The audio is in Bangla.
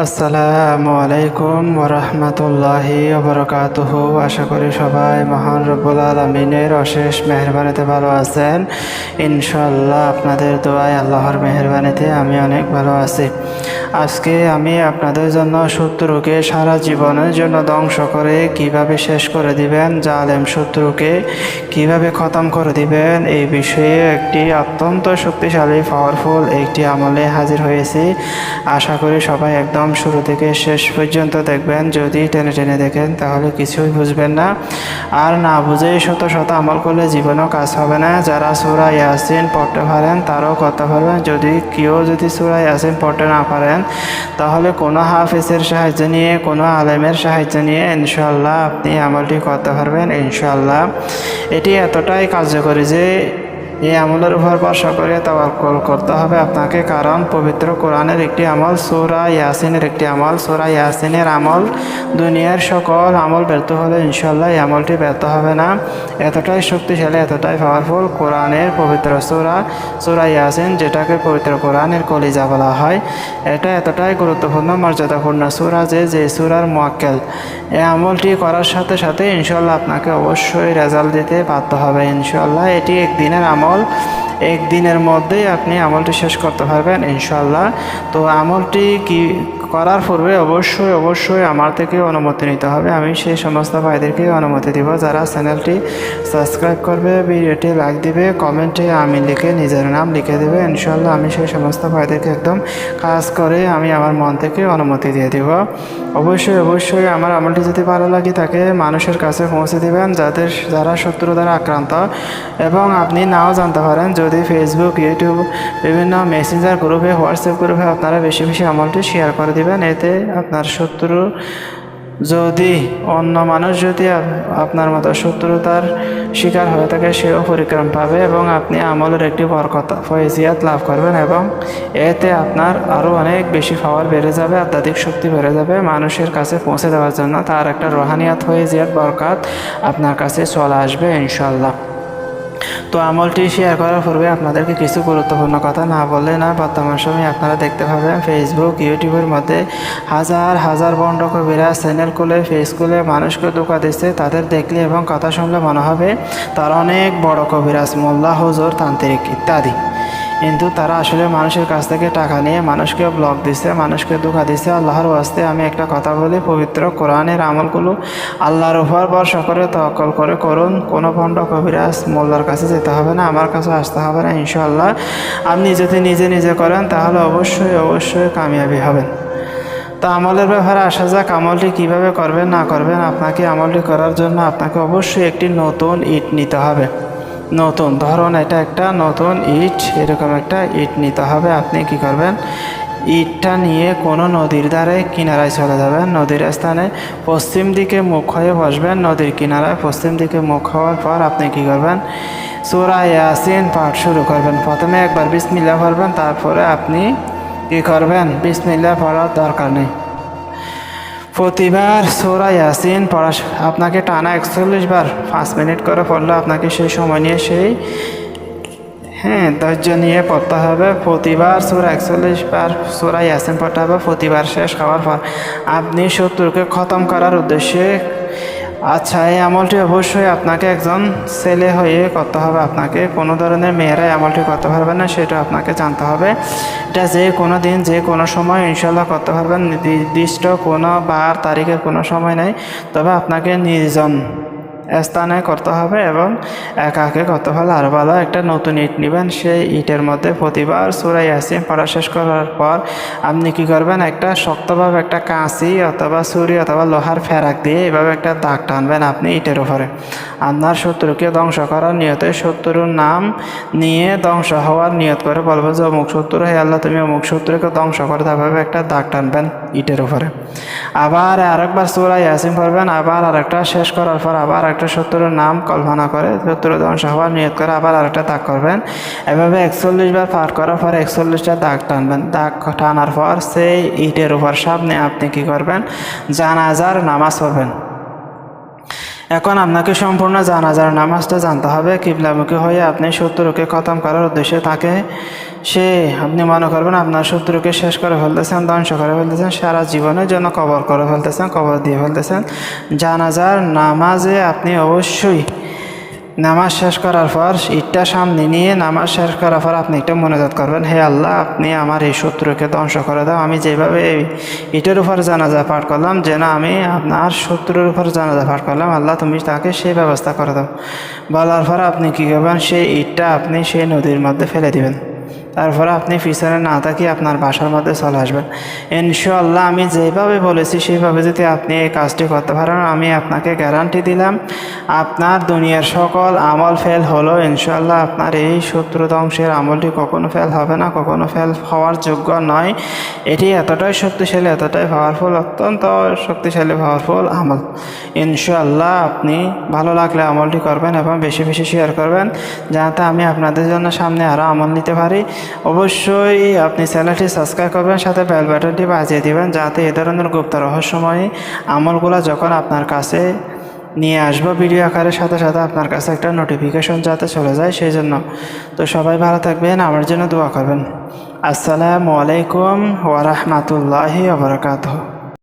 আসসালামু আলাইকুম ওরহমতুল্লাহি ওবরাকাতুহু। আশা করি সবাই মহান রব্বুল আলমিনের অশেষ মেহরবানিতে ভালো আছেন। ইনশাআল্লাহ আপনাদের দোয়ায় আল্লাহর মেহরবানিতে আমি অনেক ভালো আছি। আজকে আমি আপনাদের জন্য শত্রুকে সারা জীবনের জন্য ধ্বংস করে কিভাবে শেষ করে দিবেন, জালেম শত্রুকে কিভাবে খতম করে দিবেন, এই বিষয়ে একটি অত্যন্ত শক্তিশালী পাওয়ারফুল একটি আমলে হাজির হয়েছি। আশা করি সবাই একদম শুরু থেকে শেষ পর্যন্ত দেখবেন। যদি টেনে টেনে দেখেন তাহলে কিছুই বুঝবেন না, আর না বুঝেই শত শত আমল করলে জীবনেও কাজ হবে না। যারা সূরা ইয়াসিন পড়তে পারেন তারাও করতে পারবেন। যদি সূরা ইয়াসিন পড়তে না পারেন তাহলে কোনো হাফেজের সাহায্য নিয়ে, কোনো আলেমের সাহায্য নিয়ে ইনশাআল্লাহ আপনি আমলটি করতে পারবেন ইনশাআল্লাহ। এটি এতটাই কার্যকরী যে এই আমলের উপর ভরসা করে তাওয়াক্কুল করতে হবে আপনাকে, কারণ পবিত্র কোরআনের একটি আমল সূরা ইয়াসিনের একটি আমল। সূরা ইয়াসিনের আমল দুনিয়ার সকল আমল ব্যর্থ হলে ইনশাআল্লাহ এই আমলটি ব্যর্থ হবে না। এতটাই শক্তিশালী, এতটাই পাওয়ারফুল কোরআনের পবিত্র সূরা ইয়াসিন, যেটাকে পবিত্র কোরআনের কলিজা বলা হয়। এটা এতটাই গুরুত্বপূর্ণ, মর্যাদাপূর্ণ সূরা যে সূরার মুয়াক্কেল। এই আমলটি করার সাথে সাথে ইনশাআল্লাহ আপনাকে অবশ্যই রেজাল্ট দিতে বাধ্য হবে ইনশাআল্লাহ। এটি একদিনের আমল, একদিনের মধ্যেই আপনি আমলটি শেষ করতে পারবেন ইনশাআল্লাহ। তো আমলটি কি করার পূর্বে অবশ্যই আমার থেকে অনুমতি নিতে হবে। আমি সেই সমস্ত ভাইদেরকে অনুমতি দিব যারা চ্যানেলটি সাবস্ক্রাইব করবে, ভিডিওটি লাইক দিবে, কমেন্টে আমি লিখে নিজের নাম লিখে দেবে ইনশাআল্লাহ। আমি সেই সমস্ত ভাইদেরকে একদম কাজ করে আমি আমার মন থেকে অনুমতি দিয়ে দিব। অবশ্যই আমার আমলটি যদি ভালো লাগে তাকে মানুষের কাছে পৌঁছে দিবেন যারা শত্রু দ্বারা আক্রান্ত, এবং আপনি নাও জানতে পারেন। যদি ফেসবুক, ইউটিউব, বিভিন্ন মেসেঞ্জার গ্রুপে, হোয়াটসঅ্যাপ গ্রুপে আপনারা বেশি আমলটি শেয়ার করে দিবেন। এতে আপনার শত্রু যদি অন্য মানুষ যদি আপনার মতো শত্রুতার শিকার হয়ে থাকে সেও পরিক্রম পাবে, এবং আপনি আমলের একটি বরকত ফয়জিয়াত লাভ করবেন, এবং এতে আপনার আরও অনেক বেশি পাওয়ার বেড়ে যাবে, আধ্যাত্মিক শক্তি বেড়ে যাবে। মানুষের কাছে পৌঁছে দেওয়ার জন্য তার একটা রোহানিয়াত ফয়জিয়াত বরকত আপনার কাছে চলে আসবে ইনশাআল্লাহ। তো আমলটি শেয়ার করার পূর্বে আপনাদেরকে কিছু গুরুত্বপূর্ণ কথা না বললে না। বর্তমান সময়ে আপনারা দেখতে পাবেন ফেসবুক, ইউটিউবের মধ্যে হাজার বন্ড কবিরা চ্যানেল খুলে, ফেস খুলে মানুষকে ধোঁকা দিচ্ছে। তাদের দেখলে এবং কথা শুনলে মনে হবে তারা অনেক বড় কবিরাজ, মোল্লা, হুজুর, তান্ত্রিক ইত্যাদি, কিন্তু তারা আসলে মানুষের কাছ থেকে টাকা নিয়ে মানুষকে ব্লক দিচ্ছে, মানুষকে ধোঁকা দিচ্ছে। আল্লাহর ওয়াস্তে আমি একটা কথা বলি, পবিত্র কোরআনের আমলগুলো আল্লাহর উপর ভরসা করে তাওয়াক্কুল করে করুন। কোনো ভণ্ড কবিরাজ মোল্লার কাছে যেতে হবে না, আমার কাছে আসতে হবে না ইনশাআল্লাহ। আপনি যদি নিজে করেন তাহলে অবশ্যই কামিয়াবি হবেন। তো আমলের ব্যাপারে আসা যাক। আমলটি কীভাবে করবেন না করবেন, আপনাকে আমলটি করার জন্য আপনাকে অবশ্যই একটি নতুন ইট নিতে হবে। নতুন ধরুন এটা একটা নতুন ইট, এরকম একটা ইট নিতে হবে। আপনি কি করবেন, ইটটা নিয়ে কোনো নদীর ধারে কিনারায় চলে যাবেন। নদীর স্থানে পশ্চিম দিকে মুখ হয়ে বসবেন। নদীর কিনারায় পশ্চিম দিকে মুখ হওয়ার পর আপনি কি করবেন, সূরা ইয়াসিন পাঠ শুরু করবেন। প্রথমে একবার বিসমিল্লাহ পড়বেন, তারপরে আপনি কি করবেন, বিসমিল্লাহ পড়ার দরকার নেই। প্রতিবার সূরা ইয়াসিন পড়া আপনাকে টানা 41 বার 5 মিনিট করে পড়লে আপনাকে সেই সময় নিয়ে ধৈর্য নিয়ে পড়তে হবে। প্রতিবার 41 বার সূরা ইয়াসিন পড়তে হবে। প্রতিবার শেষ হওয়ার পর আপনি শত্রুকে খতম করার উদ্দেশ্যে, আচ্ছা, এই আমলটি অবশ্যই আপনাকে একজন ছেলে হয়ে করতে হবে। আপনাকে কোনো ধরনের মেয়েরা আমলটি করতে পারবে না, সেটা আপনাকে জানতে হবে। এটা যে কোনো দিন, যে কোনো সময় ইনশাআল্লাহ করতে পারবেন। নির্দিষ্ট কোনো বার তারিখের কোনো সময় নেই, তবে আপনাকে নির্জন স্থানে করতে হবে এবং একাকে করতে পারলে আরও ভালো। একটা নতুন ইট নেবেন, সেই ইটের মধ্যে প্রতিবার সূরা ইয়াসিন পড়া শেষ করার পর আপনি কি করবেন, একটা শক্তভাবে একটা কাঁচি অথবা ছুরি অথবা লোহার ফেরাক দিয়ে এভাবে একটা দাগ টানবেন আপনি ইটের উপরে। আপনার শত্রুকে ধ্বংস করার নিয়তে, শত্রুর নাম নিয়ে ধ্বংস হওয়ার নিয়ত করে বলবো যে অমুক শত্রু, হে আল্লাহ তুমি অমুক শত্রুকে ধ্বংস করে, তাভাবে একটা দাগ টানবেন ইটের উপরে। আবার আরেকবার সূরা ইয়াসিন পড়বেন, আবার আরেকটা শেষ করার পর আবার একটা শত্রুর নাম কল্পনা করে, শত্রু ধ্বংস হওয়ার নিয়ত করে আবার আরেকটা দাগ করবেন। এভাবে 41 বার পাঠ করার পর 41টা দাগ টানবেন। দাগ টানার পর সেই ইটের উপর সামনে আপনি কি করবেন, জানাজার নামাজ পড়বেন। এখন আপনাকে সম্পূর্ণ জানাজার নামাজটা জানতে হবে। কিবলামুখী হয়ে আপনি শত্রুকে খতম করার উদ্দেশ্যে তাকে আপনি মনে করবেন আপনার শত্রুকে শেষ করে ফেলতেছেন, ধ্বংস করে ফেলতেছেন, সারা জীবনের জন্য কবর করে ফেলতেছেন, কবর দিয়ে ফেলতেছেন। জানাজার নামাজে আপনি অবশ্যই নামাজ শেষ করার পর ইটটা সামনে নিয়ে নামাজ শেষ করার পর আপনি একটা মোনাজাত করবেন, হে আল্লাহ, আপনি আমার এই শত্রুকে ধ্বংস করে দাও। আমি যেভাবে এই ইটের উপর জানাজা পাঠ করলাম, যেন আমি আপনার শত্রুর উপর জানাজা পাঠ করলাম, আল্লাহ তুমি তাকে সেই ব্যবস্থা করে দাও। বলার পর আপনি কী করবেন, সেই ইটটা আপনি সেই নদীর মধ্যে ফেলে দিবেন। তারপরে আপনি পিছনে না তাকিয়ে আপনার বাসার মধ্যে চলে আসবেন। ইনশাআল্লাহ আমি যেভাবে বলেছি সেইভাবে যদি আপনি এই কাজটি করতে পারেন, আমি আপনাকে গ্যারান্টি দিলাম আপনার দুনিয়ার সকল আমল ফেল হলো। ইনশাআল্লাহ আপনার এই শত্রু ধ্বংসের আমলটি কখনো ফেল হবে না, কখনো ফেল হওয়ার যোগ্য নয়। এটি এতটাই শক্তিশালী, এতটাই পাওয়ারফুল, অত্যন্ত শক্তিশালী পাওয়ারফুল আমল। ইনশাআল্লাহ আপনি ভালো লাগলে আমলটি করবেন এবং বেশি বেশি শেয়ার করবেন, যাতে আমি আপনাদের জন্য সামনে আরও আমল নিতে পারি। অবশ্যই আপনি চ্যানেলটি সাবস্ক্রাইব করবেন, সাথে বেল বাটনটি বাজিয়ে দিবেন, যাতে এ ধরনের গুপ্ত রহস্যময় আমলগুলো যখন আপনার কাছে নিয়ে আসবো ভিডিও আকারের সাথে সাথে আপনার কাছে একটা নোটিফিকেশন যাতে চলে যায়, সেই জন্য। তো সবাই ভালো থাকবেন, আমার জন্য দোয়া করবেন। আসসালামু আলাইকুম ওয়া রাহমাতুল্লাহি ওয়া বারাকাতুহু।